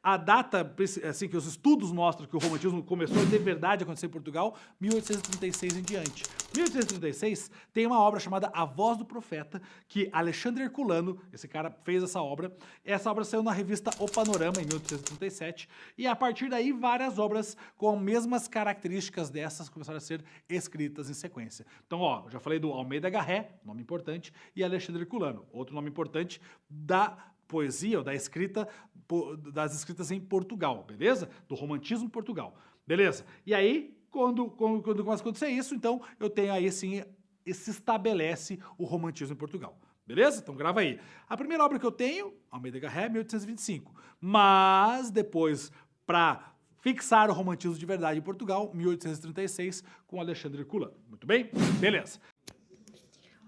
A data, assim, que os estudos mostram que o romantismo começou de verdade a acontecer em Portugal, 1836 em diante. 1836 tem uma obra chamada A Voz do Profeta, que Alexandre Herculano, esse cara fez essa obra. Essa obra saiu na revista O Panorama, em 1837, e a partir daí várias obras com as mesmas características dessas começaram a ser escritas em sequência. Então, ó, já falei do Almeida Garré, nome importante, e Alexandre Herculano, outro nome importante da poesia ou da escrita, das escritas em Portugal, beleza? Do romantismo em Portugal, beleza? E aí, quando começa a acontecer isso, então eu tenho aí sim, se estabelece o romantismo em Portugal. Beleza? Então grava aí. A primeira obra que eu tenho, Almeida Garré, 1825. Mas depois, para fixar o romantismo de verdade em Portugal, 1836, com Alexandre Herculano. Muito bem? Beleza.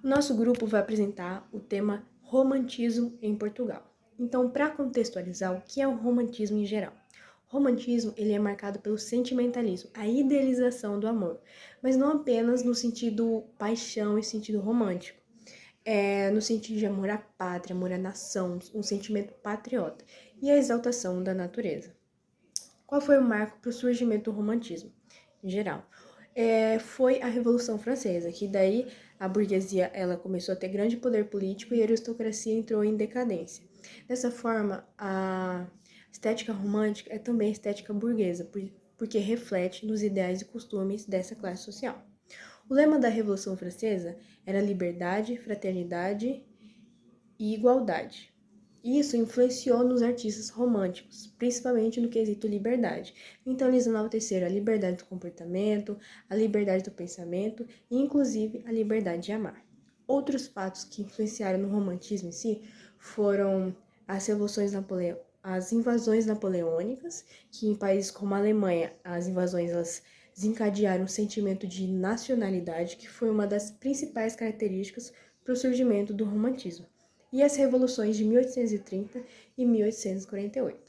O nosso grupo vai apresentar o tema romantismo em Portugal. Então, para contextualizar, o que é o romantismo em geral? O romantismo ele é marcado pelo sentimentalismo, a idealização do amor, mas não apenas no sentido paixão e sentido romântico. No sentido de amor à pátria, amor à nação, um sentimento patriota e a exaltação da natureza. Qual foi o marco para o surgimento do romantismo, em geral? Foi a Revolução Francesa, que daí a burguesia ela começou a ter grande poder político e a aristocracia entrou em decadência. Dessa forma, a estética romântica é também estética burguesa, porque reflete nos ideais e costumes dessa classe social. O lema da Revolução Francesa era liberdade, fraternidade e igualdade. Isso influenciou nos artistas românticos, principalmente no quesito liberdade. Então, eles enalteceram a liberdade do comportamento, a liberdade do pensamento e, inclusive, a liberdade de amar. Outros fatos que influenciaram no romantismo em si foram as invasões napoleônicas, que em países como a Alemanha, as invasões elas desencadearam um sentimento de nacionalidade, que foi uma das principais características para o surgimento do romantismo, e as revoluções de 1830 e 1848.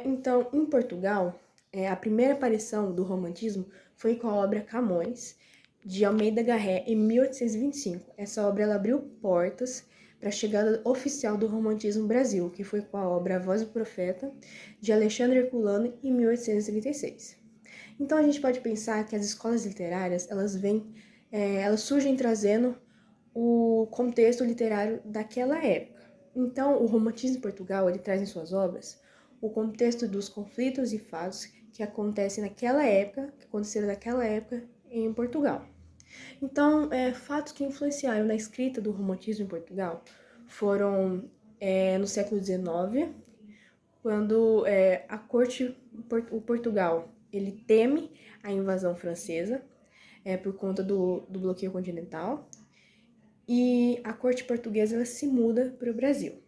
Então, em Portugal, a primeira aparição do romantismo foi com a obra Camões, de Almeida Garré, em 1825. Essa obra ela abriu portas para a chegada oficial do romantismo no Brasil, que foi com a obra A Voz do Profeta, de Alexandre Herculano, em 1836. Então, a gente pode pensar que as escolas literárias, elas surgem trazendo o contexto literário daquela época. Então, o romantismo em Portugal, ele traz em suas obras o contexto dos conflitos e fatos que acontecem naquela época, que aconteceram naquela época em Portugal. Então, fatos que influenciaram na escrita do romantismo em Portugal foram no século XIX, quando o Portugal, ele teme a invasão francesa por conta do bloqueio continental, e a corte portuguesa ela se muda para o Brasil.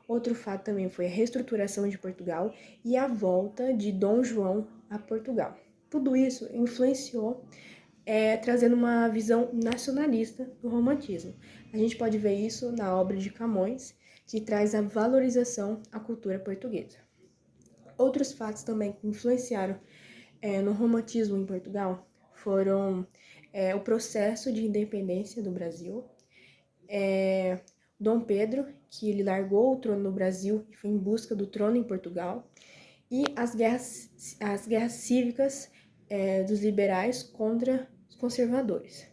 Outro fato também foi a reestruturação de Portugal e a volta de Dom João a Portugal. Tudo isso influenciou, trazendo uma visão nacionalista do romantismo. A gente pode ver isso na obra de Camões, que traz a valorização à cultura portuguesa. Outros fatos também que influenciaram no romantismo em Portugal foram o processo de independência do Brasil, Dom Pedro, que ele largou o trono no Brasil e foi em busca do trono em Portugal, e as guerras cívicas dos liberais contra os conservadores.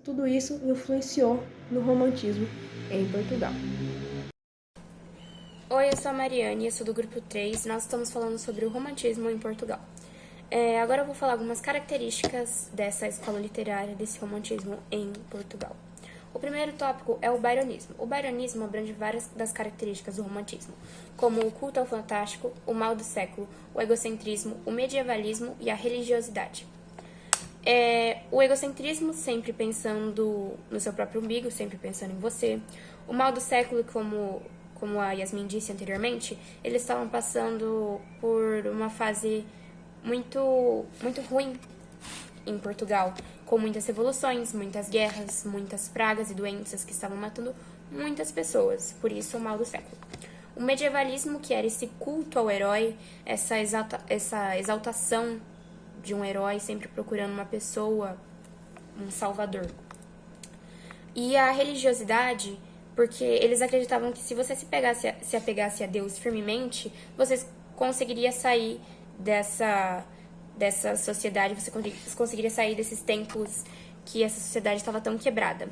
Tudo isso influenciou no romantismo em Portugal. Oi, eu sou a Mariane, eu sou do grupo 3, nós estamos falando sobre o romantismo em Portugal. Agora eu vou falar algumas características dessa escola literária, desse romantismo em Portugal. O primeiro tópico é o byronismo. O byronismo abrange várias das características do romantismo, como o culto ao fantástico, o mal do século, o egocentrismo, o medievalismo e a religiosidade. O egocentrismo, sempre pensando no seu próprio umbigo, sempre pensando em você. O mal do século, como a Yasmin disse anteriormente, eles estavam passando por uma fase muito, muito ruim em Portugal, com muitas revoluções, muitas guerras, muitas pragas e doenças que estavam matando muitas pessoas, por isso o mal do século. O medievalismo, que era esse culto ao herói, essa exaltação de um herói sempre procurando uma pessoa, um salvador. E a religiosidade porque eles acreditavam que se você se apegasse a Deus firmemente, você conseguiria sair dessa sociedade, você conseguiria sair desses tempos que essa sociedade estava tão quebrada.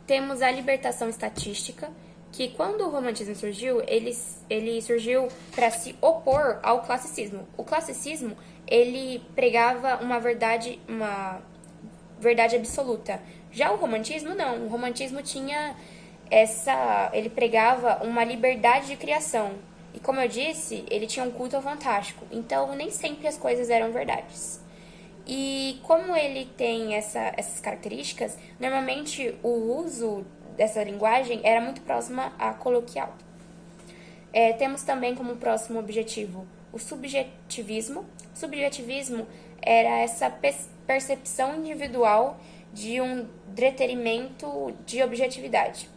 Temos a libertação estatística, que quando o romantismo surgiu, ele surgiu para se opor ao classicismo. O classicismo, ele pregava uma verdade absoluta. Já o romantismo, não. O romantismo tinha ele pregava uma liberdade de criação. E como eu disse, ele tinha um culto ao fantástico. Então, nem sempre as coisas eram verdades. E como ele tem essas características, normalmente o uso dessa linguagem era muito próxima à coloquial. Temos também como próximo objetivo o subjetivismo. Subjetivismo era essa percepção individual de um detrimento de objetividade.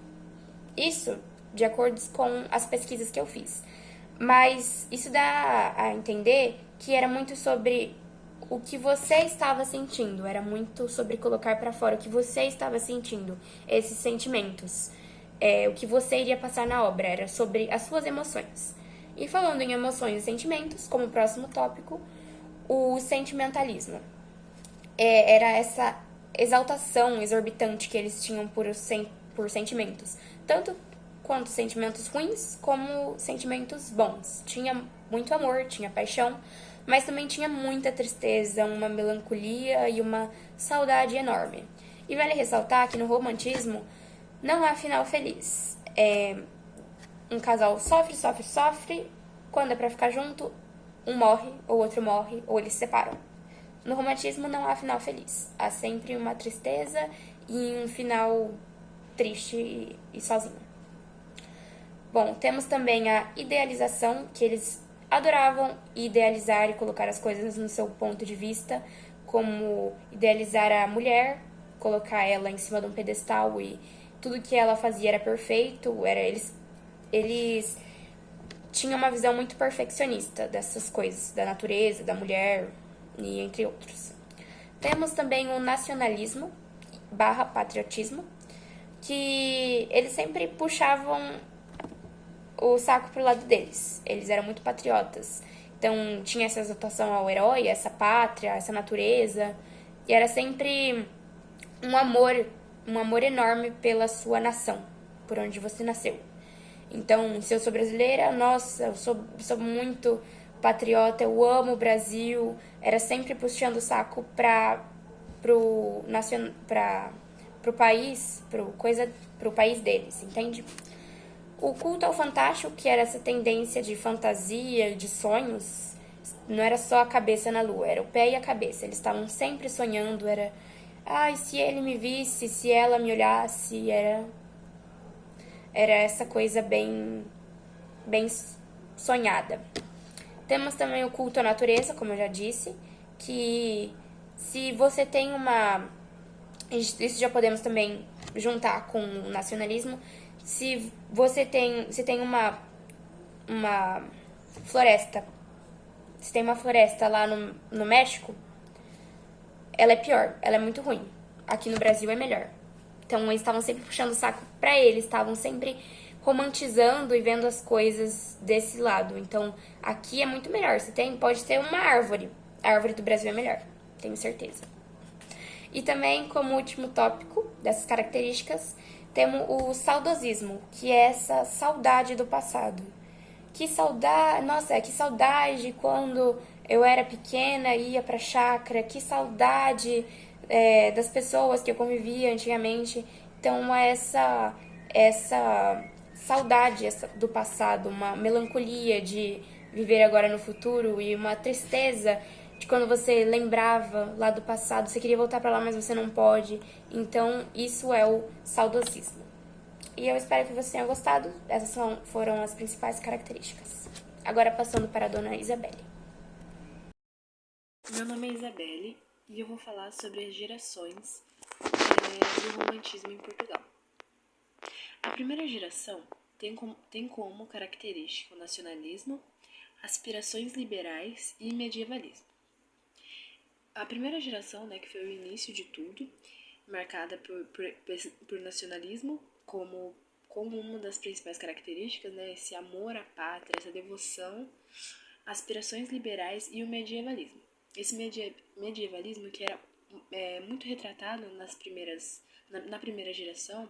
Isso de acordo com as pesquisas que eu fiz. Mas isso dá a entender que era muito sobre o que você estava sentindo, era muito sobre colocar para fora o que você estava sentindo, esses sentimentos. O que você iria passar na obra era sobre as suas emoções. E falando em emoções e sentimentos, como próximo tópico, o sentimentalismo. Era essa exaltação exorbitante que eles tinham por sentimentos, tanto quanto sentimentos ruins como sentimentos bons. Tinha muito amor, tinha paixão, mas também tinha muita tristeza, uma melancolia e uma saudade enorme. E vale ressaltar que no romantismo não há final feliz. Um casal sofre, sofre, sofre, quando é pra ficar junto, um morre, ou outro morre, ou eles se separam. No romantismo não há final feliz. Há sempre uma tristeza e um final triste e sozinho. Bom, temos também a idealização, que eles adoravam idealizar e colocar as coisas no seu ponto de vista, como idealizar a mulher, colocar ela em cima de um pedestal e tudo que ela fazia era perfeito. Eles tinham uma visão muito perfeccionista dessas coisas, da natureza, da mulher e entre outros. Temos também o nacionalismo / patriotismo, que eles sempre puxavam o saco pro lado deles. Eles eram muito patriotas. Então, tinha essa exaltação ao herói, essa pátria, essa natureza. E era sempre um amor enorme pela sua nação, por onde você nasceu. Então, se eu sou brasileira, nossa, eu sou muito patriota, eu amo o Brasil. Era sempre puxando o saco pro país, pro país deles, entende? O culto ao fantástico, que era essa tendência de fantasia, de sonhos, não era só a cabeça na lua, era o pé e a cabeça. Eles estavam sempre sonhando, era... Ai, se ele me visse, se ela me olhasse, era essa coisa bem sonhada. Temos também o culto à natureza, como eu já disse, que se você tem isso já podemos também juntar com o nacionalismo. Se tem uma floresta, se tem uma floresta lá no México, ela é pior, ela é muito ruim. Aqui no Brasil é melhor. Então eles estavam sempre puxando o saco pra eles, estavam sempre romantizando e vendo as coisas desse lado. Então aqui é muito melhor. Pode ter uma árvore. A árvore do Brasil é melhor, tenho certeza. E também, como último tópico dessas características, temos o saudosismo, que é essa saudade do passado. Que saudade quando eu era pequena e ia pra chácara, que saudade das pessoas que eu convivia antigamente. Então, essa saudade do passado, uma melancolia de viver agora no futuro e uma tristeza de quando você lembrava lá do passado, você queria voltar pra lá, mas você não pode. Então, isso é o saudosismo. E eu espero que você tenha gostado. Essas foram as principais características. Agora, passando para a dona Isabelle. Meu nome é Isabelle e eu vou falar sobre as gerações do romantismo em Portugal. A primeira geração tem como característica o nacionalismo, aspirações liberais e medievalismo. A primeira geração, que foi o início de tudo, marcada por nacionalismo como como uma das principais características, né, esse amor à pátria, essa devoção, aspirações liberais e o medievalismo. Esse medievalismo que era muito retratado na primeira geração,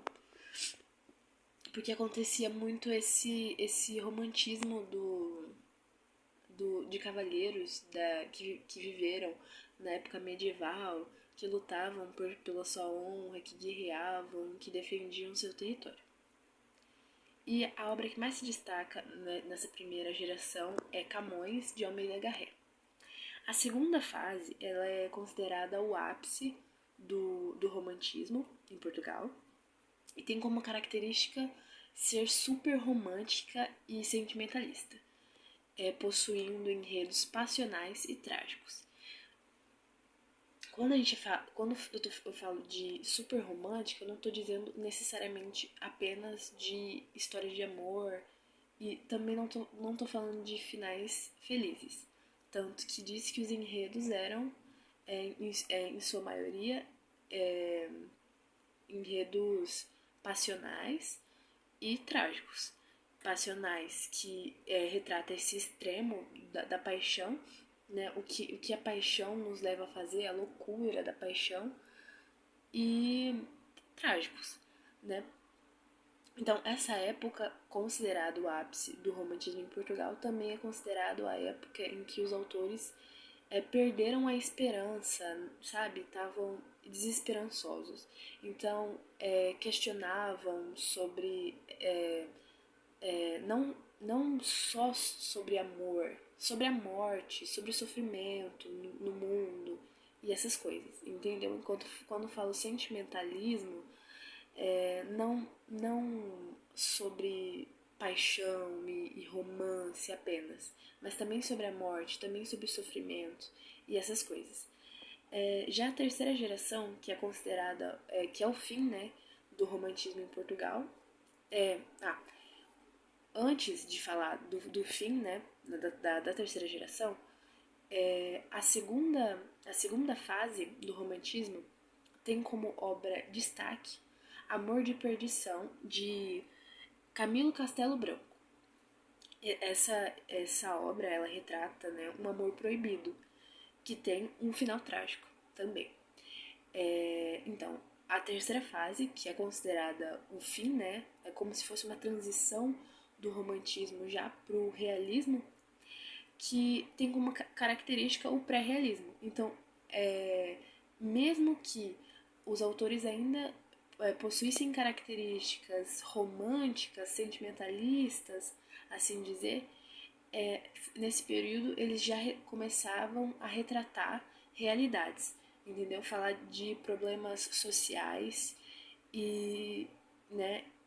porque acontecia muito esse romantismo de cavalheiros que viveram na época medieval, que lutavam pela sua honra, que guerreavam, que defendiam seu território. E a obra que mais se destaca nessa primeira geração é Camões, de Almeida Garré. A segunda fase ela é considerada o ápice do romantismo em Portugal e tem como característica ser super romântica e sentimentalista, possuindo enredos passionais e trágicos. Quando eu falo de super romântica, eu não estou dizendo necessariamente apenas de história de amor e também não tô falando de finais felizes. Tanto que diz que os enredos eram, em sua maioria, enredos passionais e trágicos. Passionais que retrata esse extremo da paixão, né? O que a paixão nos leva a fazer, a loucura da paixão, e trágicos, né? Então, essa época, considerada o ápice do romantismo em Portugal, também é considerado a época em que os autores perderam a esperança, sabe? Estavam desesperançosos. Então, questionavam sobre, não só sobre amor, sobre a morte, sobre o sofrimento no mundo e essas coisas, entendeu? Enquanto quando falo sentimentalismo, não sobre paixão e romance apenas, mas também sobre a morte, também sobre o sofrimento e essas coisas. Já a terceira geração, que é considerada, que é o fim, né, do romantismo em Portugal, antes de falar do fim, né, da terceira geração, a segunda fase do romantismo tem como obra destaque Amor de Perdição, de Camilo Castelo Branco. Essa obra, ela retrata, né, um amor proibido, que tem um final trágico também. Então, a terceira fase, que é considerada o fim, né, é como se fosse uma transição do romantismo já para o realismo, que tem como característica o pré-realismo. Então, mesmo que os autores ainda possuíssem características românticas, sentimentalistas, assim dizer, nesse período eles já começavam a retratar realidades, entendeu? Falar de problemas sociais e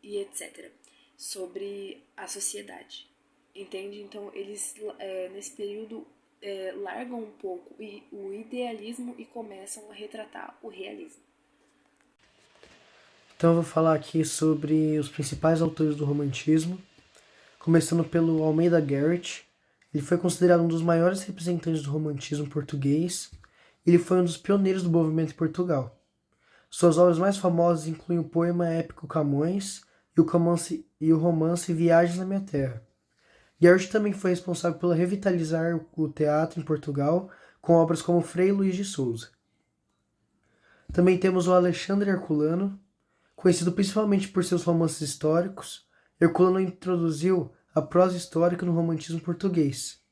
etc., sobre a sociedade, entende? Então eles nesse período largam um pouco o idealismo e começam a retratar o realismo. Então eu vou falar aqui sobre os principais autores do romantismo, começando pelo Almeida Garrett. Ele foi considerado um dos maiores representantes do romantismo português. Ele foi um dos pioneiros do movimento em Portugal. Suas obras mais famosas incluem o poema épico Camões e o romance Viagens na Minha Terra. Garrett também foi responsável por revitalizar o teatro em Portugal, com obras como Frei Luís de Souza. Também temos o Alexandre Herculano. Conhecido principalmente por seus romances históricos, Herculano introduziu a prosa histórica no romantismo português.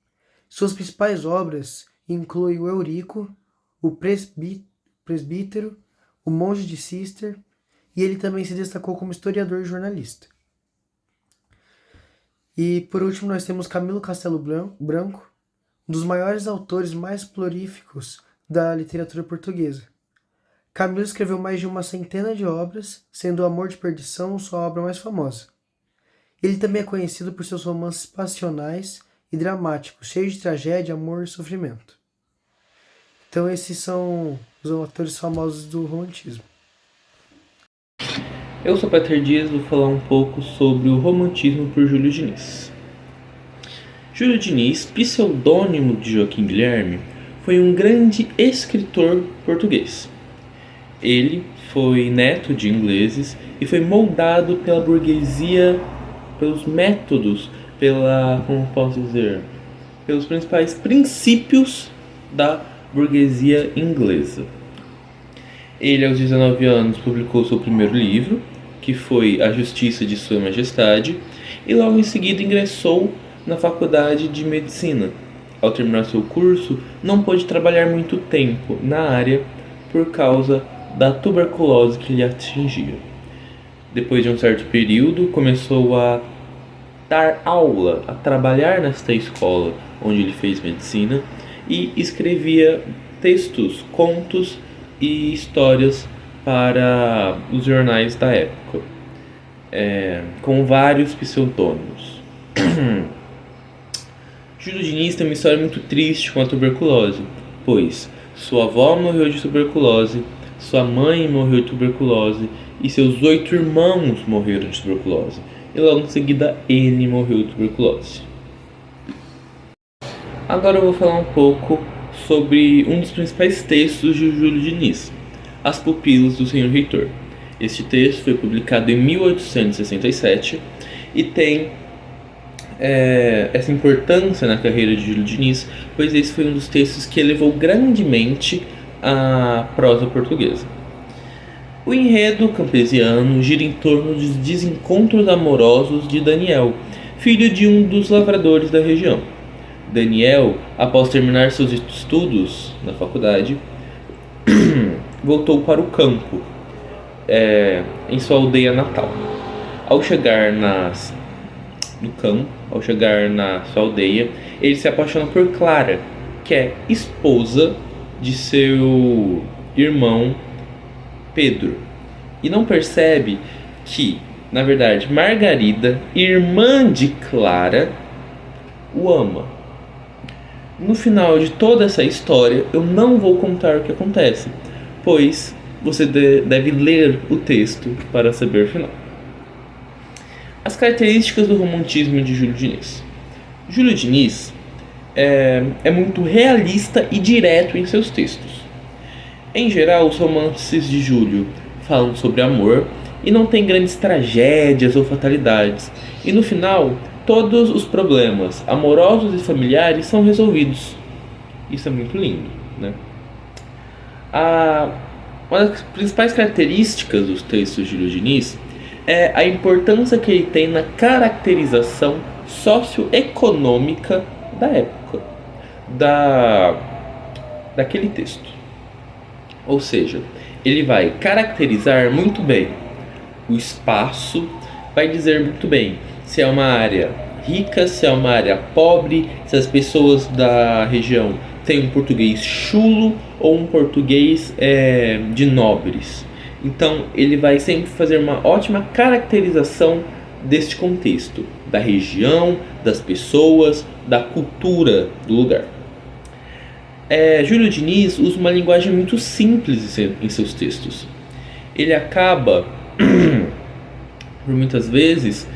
Suas principais obras incluem o Eurico, o Presbítero, o Monge de Cister, e ele também se destacou como historiador e jornalista. E por último nós temos Camilo Castelo Branco, um dos maiores autores mais prolíficos da literatura portuguesa. Camilo escreveu mais de uma centena de obras, sendo O Amor de Perdição sua obra mais famosa. Ele também é conhecido por seus romances passionais e dramáticos, cheios de tragédia, amor e sofrimento. Então esses são os autores famosos do romantismo. Eu sou Peter Dias e vou falar um pouco sobre o romantismo por Júlio Diniz. Júlio Diniz, pseudônimo de Joaquim Guilherme, foi um grande escritor português. Ele foi neto de ingleses e foi moldado pela burguesia, pelos métodos, como posso dizer, pelos principais princípios da burguesia inglesa. Ele, aos 19 anos, publicou seu primeiro livro, que foi A Justiça de Sua Majestade, e logo em seguida ingressou na Faculdade de Medicina. Ao terminar seu curso, não pôde trabalhar muito tempo na área por causa da tuberculose que lhe atingia. Depois de um certo período, começou a dar aula, a trabalhar nesta escola onde ele fez medicina e escrevia textos, contos e histórias para os jornais da época, com vários pseudônimos. Júlio Diniz tem uma história muito triste com a tuberculose, pois sua avó morreu de tuberculose, sua mãe morreu de tuberculose e seus 8 irmãos morreram de tuberculose. E logo em seguida ele morreu de tuberculose. Agora eu vou falar um pouco sobre um dos principais textos de Júlio Diniz, As Pupilas do Senhor Reitor. Este texto foi publicado em 1867 e tem essa importância na carreira de Júlio Diniz, pois esse foi um dos textos que elevou grandemente a prosa portuguesa. O enredo campesiano gira em torno dos desencontros amorosos de Daniel, filho de um dos lavradores da região. Daniel, após terminar seus estudos na faculdade, voltou para o campo, em sua aldeia natal. Ao chegar na sua aldeia, ele se apaixona por Clara, que é esposa de seu irmão Pedro, e não percebe que, na verdade, Margarida, irmã de Clara, o ama. No final de toda essa história, eu não vou contar o que acontece, pois você deve ler o texto para saber o final. As características do romantismo de Júlio Diniz. Júlio Diniz é muito realista e direto em seus textos. Em geral, os romances de Júlio falam sobre amor e não tem grandes tragédias ou fatalidades. E no final, todos os problemas amorosos e familiares são resolvidos. Isso é muito lindo, né? Uma das principais características dos textos de Júlio Diniz é a importância que ele tem na caracterização socioeconômica da época, daquele texto. Ou seja, ele vai caracterizar muito bem o espaço, vai dizer muito bem se é uma área rica, se é uma área pobre, se as pessoas da região têm um português chulo ou um português de nobres. Então ele vai sempre fazer uma ótima caracterização deste contexto, da região, das pessoas, da cultura do lugar. Júlio Diniz usa uma linguagem muito simples em seus textos. Ele acaba, por muitas vezes,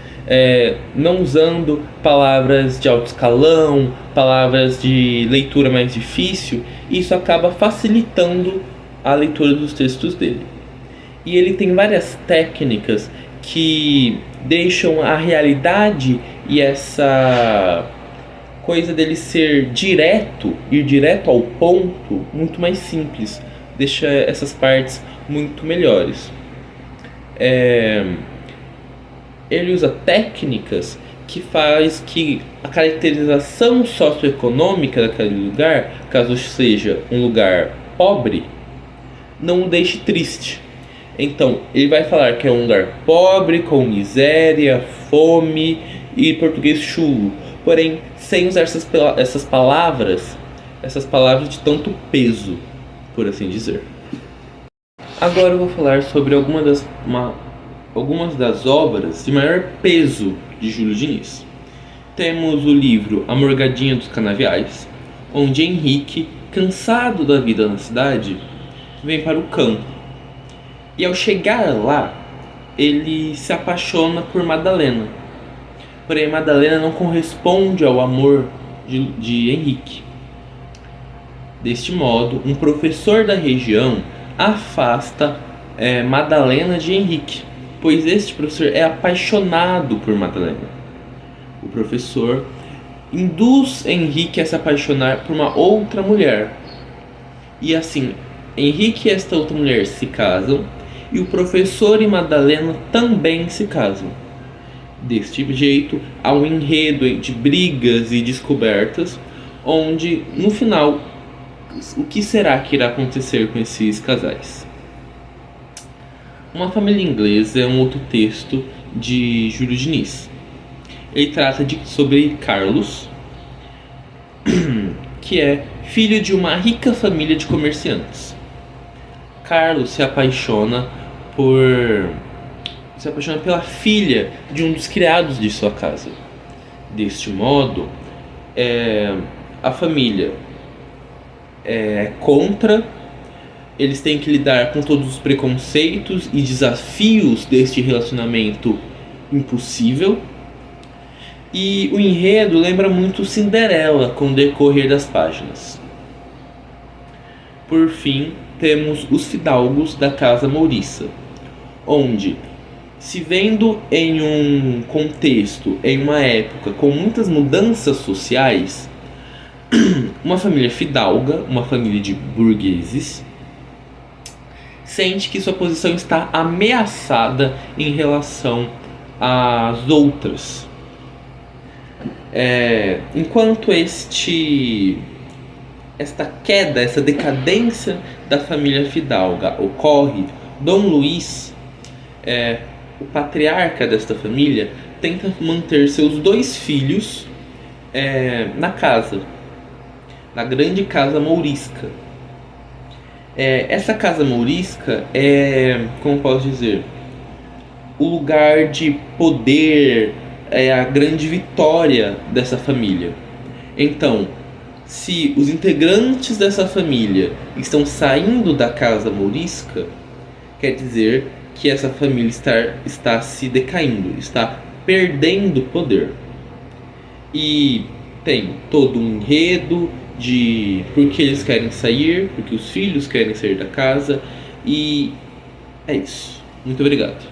não usando palavras de alto escalão, palavras de leitura mais difícil, e isso acaba facilitando a leitura dos textos dele. E ele tem várias técnicas que deixam a realidade e essa coisa dele ser direto, ir direto ao ponto, muito mais simples, deixa essas partes muito melhores. Ele usa técnicas que faz que a caracterização socioeconômica daquele lugar, caso seja um lugar pobre, não o deixe triste. Então, ele vai falar que é um lugar pobre, com miséria, fome e português chulo, porém sem usar essas palavras de tanto peso, por assim dizer. Agora eu vou falar sobre algumas das obras de maior peso de Júlio Diniz. Temos o livro A Morgadinha dos Canaviais, onde Henrique, cansado da vida na cidade, vem para o campo. E ao chegar lá, ele se apaixona por Madalena. Porém, Madalena não corresponde ao amor de Henrique. Deste modo, um professor da região afasta Madalena de Henrique, pois este professor é apaixonado por Madalena. O professor induz Henrique a se apaixonar por uma outra mulher. E assim, Henrique e esta outra mulher se casam e o professor e Madalena também se casam. Deste jeito, há um enredo de brigas e descobertas, onde, no final, o que será que irá acontecer com esses casais? Uma Família Inglesa é um outro texto de Júlio Diniz. Ele trata sobre Carlos, que é filho de uma rica família de comerciantes. Carlos se apaixona pela filha de um dos criados de sua casa. Deste modo, a família é contra, eles têm que lidar com todos os preconceitos e desafios deste relacionamento impossível. E o enredo lembra muito Cinderela com o decorrer das páginas. Por fim, temos os fidalgos da Casa Mouriça, onde, se vendo em um contexto, em uma época com muitas mudanças sociais, uma família fidalga, uma família de burgueses, sente que sua posição está ameaçada em relação às outras. Enquanto esta queda, essa decadência da família fidalga ocorre, Dom Luís, o patriarca desta família, tenta manter seus 2 filhos na casa, na grande casa mourisca. Essa casa mourisca é, como posso dizer, o lugar de poder, a grande vitória dessa família. Então, se os integrantes dessa família estão saindo da casa mourisca, quer dizer que essa família está se decaindo, está perdendo poder. E tem todo um enredo de por que eles querem sair, porque os filhos querem sair da casa, e é isso. Muito obrigado.